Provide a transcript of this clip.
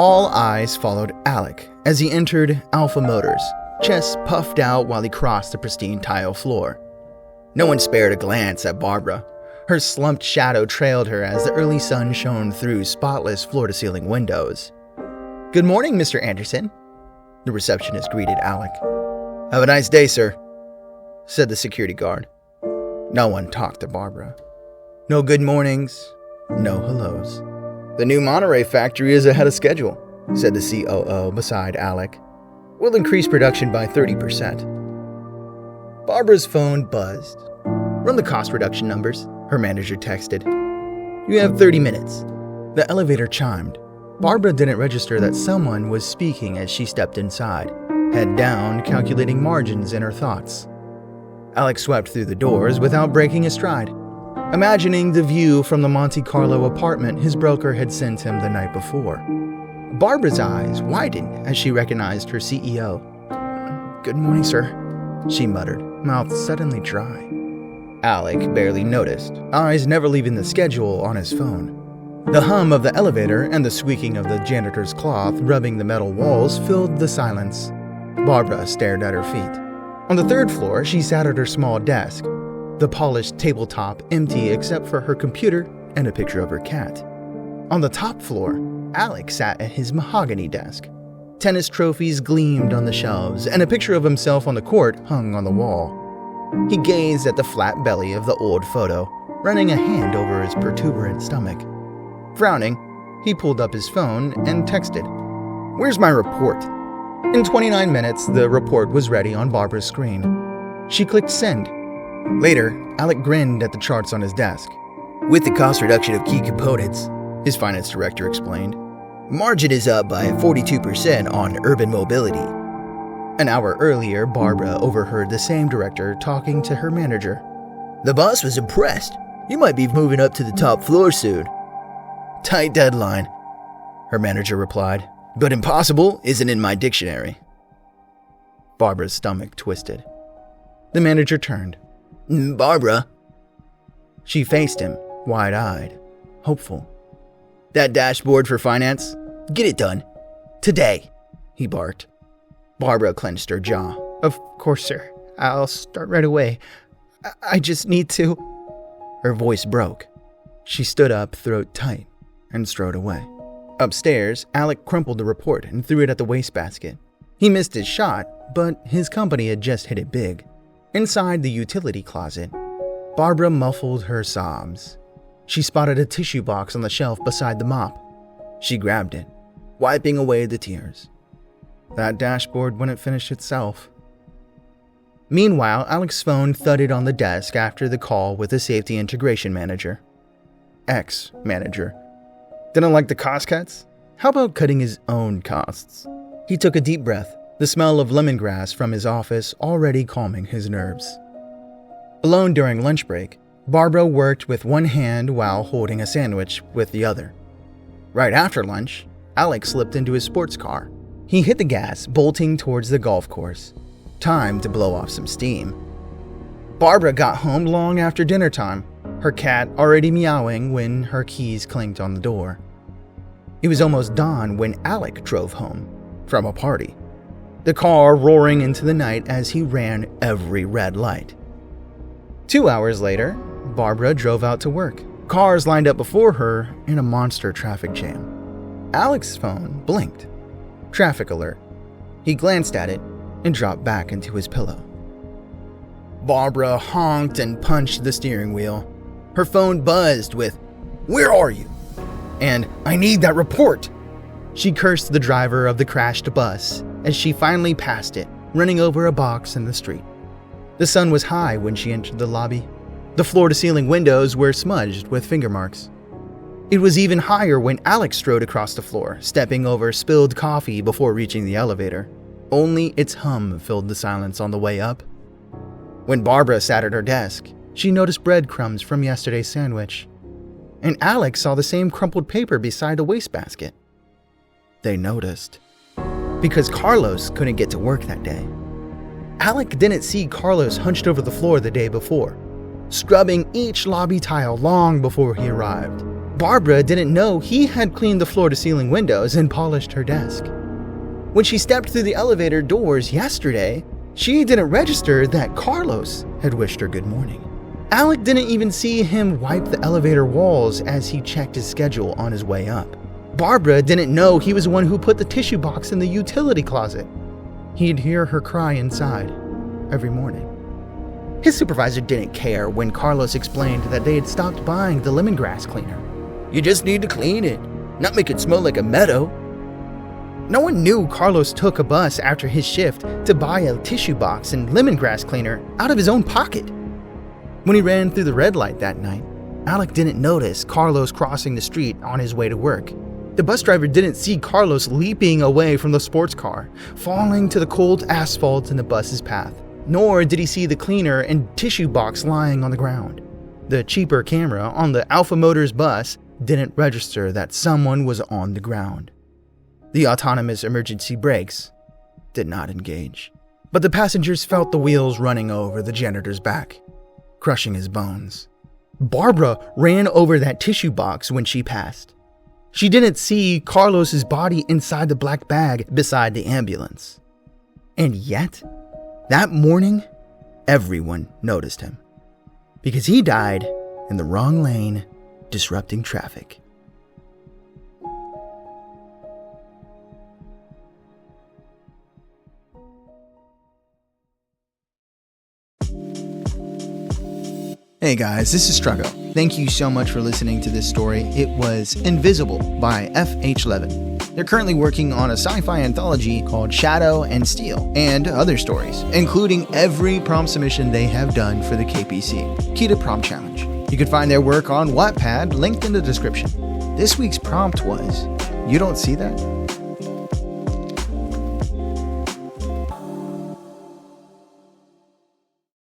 All eyes followed Alec as he entered Alpha Motors, chest puffed out while he crossed the pristine tile floor. No one spared a glance at Barbara. Her slumped shadow trailed her as the early sun shone through spotless floor-to-ceiling windows. "Good morning, Mr. Anderson," the receptionist greeted Alec. "Have a nice day, sir," said the security guard. No one talked to Barbara. No good mornings, no hellos. "The new Monterey factory is ahead of schedule," said the COO beside Alec. "We'll increase production by 30%. Barbara's phone buzzed. "Run the cost reduction numbers," her manager texted. "You have 30 minutes. The elevator chimed. Barbara didn't register that someone was speaking as she stepped inside, head down, calculating margins in her thoughts. Alec swept through the doors without breaking a stride, imagining the view from the Monte Carlo apartment his broker had sent him the night before. Barbara's eyes widened as she recognized her CEO. "Good morning, sir," she muttered, mouth suddenly dry. Alec barely noticed, eyes never leaving the schedule on his phone. The hum of the elevator and the squeaking of the janitor's cloth rubbing the metal walls filled the silence. Barbara stared at her feet. On the third floor, she sat at her small desk, the polished tabletop empty except for her computer and a picture of her cat. On the top floor, Alec sat at his mahogany desk. Tennis trophies gleamed on the shelves, and a picture of himself on the court hung on the wall. He gazed at the flat belly of the old photo, running a hand over his protuberant stomach. Frowning, he pulled up his phone and texted, "Where's my report?" In 29 minutes, the report was ready on Barbara's screen. She clicked send. Later, Alec grinned at the charts on his desk. "With the cost reduction of key components," his finance director explained, "margin is up by 42% on urban mobility." An hour earlier, Barbara overheard the same director talking to her manager. "The boss was impressed. You might be moving up to the top floor soon." "Tight deadline," her manager replied, "but impossible isn't in my dictionary." Barbara's stomach twisted. The manager turned. "Barbara?" She faced him, wide-eyed, hopeful. "That dashboard for finance? Get it done. Today," he barked. Barbara clenched her jaw. "Of course, sir. I'll start right away. I just need to..." Her voice broke. She stood up, throat tight, and strode away. Upstairs, Alec crumpled the report and threw it at the wastebasket. He missed his shot, but his company had just hit it big. Inside the utility closet, Barbara muffled her sobs. She spotted a tissue box on the shelf beside the mop. She grabbed it, wiping away the tears. That dashboard wouldn't finish itself. Meanwhile, Alec's phone thudded on the desk after the call with the safety integration manager. Ex-manager. Didn't like the cost cuts? How about cutting his own costs? He took a deep breath, the smell of lemongrass from his office already calming his nerves. Alone during lunch break, Barbara worked with one hand while holding a sandwich with the other. Right after lunch, Alec slipped into his sports car. He hit the gas, bolting towards the golf course. Time to blow off some steam. Barbara got home long after dinner time, her cat already meowing when her keys clinked on the door. It was almost dawn when Alec drove home from a party, the car roaring into the night as he ran every red light. 2 hours later, Barbara drove out to work. Cars lined up before her in a monster traffic jam. Alec's phone blinked. Traffic alert. He glanced at it and dropped back into his pillow. Barbara honked and punched the steering wheel. Her phone buzzed with, "Where are you?" and "I need that report." She cursed the driver of the crashed bus as she finally passed it, running over a box in the street. The sun was high when she entered the lobby. The floor-to-ceiling windows were smudged with finger marks. It was even higher when Alec strode across the floor, stepping over spilled coffee before reaching the elevator. Only its hum filled the silence on the way up. When Barbara sat at her desk, she noticed breadcrumbs from yesterday's sandwich. And Alec saw the same crumpled paper beside the wastebasket. They noticed. Because Carlos couldn't get to work that day. Alec didn't see Carlos hunched over the floor the day before, scrubbing each lobby tile long before he arrived. Barbara didn't know he had cleaned the floor-to-ceiling windows and polished her desk. When she stepped through the elevator doors yesterday, she didn't register that Carlos had wished her good morning. Alec didn't even see him wipe the elevator walls as he checked his schedule on his way up. Barbara didn't know he was the one who put the tissue box in the utility closet. He'd hear her cry inside every morning. His supervisor didn't care when Carlos explained that they had stopped buying the lemongrass cleaner. You just need to clean it, not make it smell like a meadow. No one knew Carlos took a bus after his shift to buy a tissue box and lemongrass cleaner out of his own pocket. When he ran through the red light that night, Alec didn't notice Carlos crossing the street on his way to work. The bus driver didn't see Carlos leaping away from the sports car, falling to the cold asphalt in the bus's path. Nor did he see the cleaner and tissue box lying on the ground. The cheaper camera on the Alpha Motors bus didn't register that someone was on the ground. The autonomous emergency brakes did not engage. But the passengers felt the wheels running over the janitor's back, crushing his bones. Barbara ran over that tissue box when she passed. She didn't see Carlos's body inside the black bag beside the ambulance. And yet, that morning, everyone noticed him. Because he died in the wrong lane, disrupting traffic. Hey guys, this is Struggo. Thank you so much for listening to this story. It was Invisible by FHlevin. They're currently working on a sci-fi anthology called Shadow and Steel and other stories, including every prompt submission they have done for the KPC, Key to Prompt Challenge. You can find their work on Wattpad, linked in the description. This week's prompt was, "You don't see that?"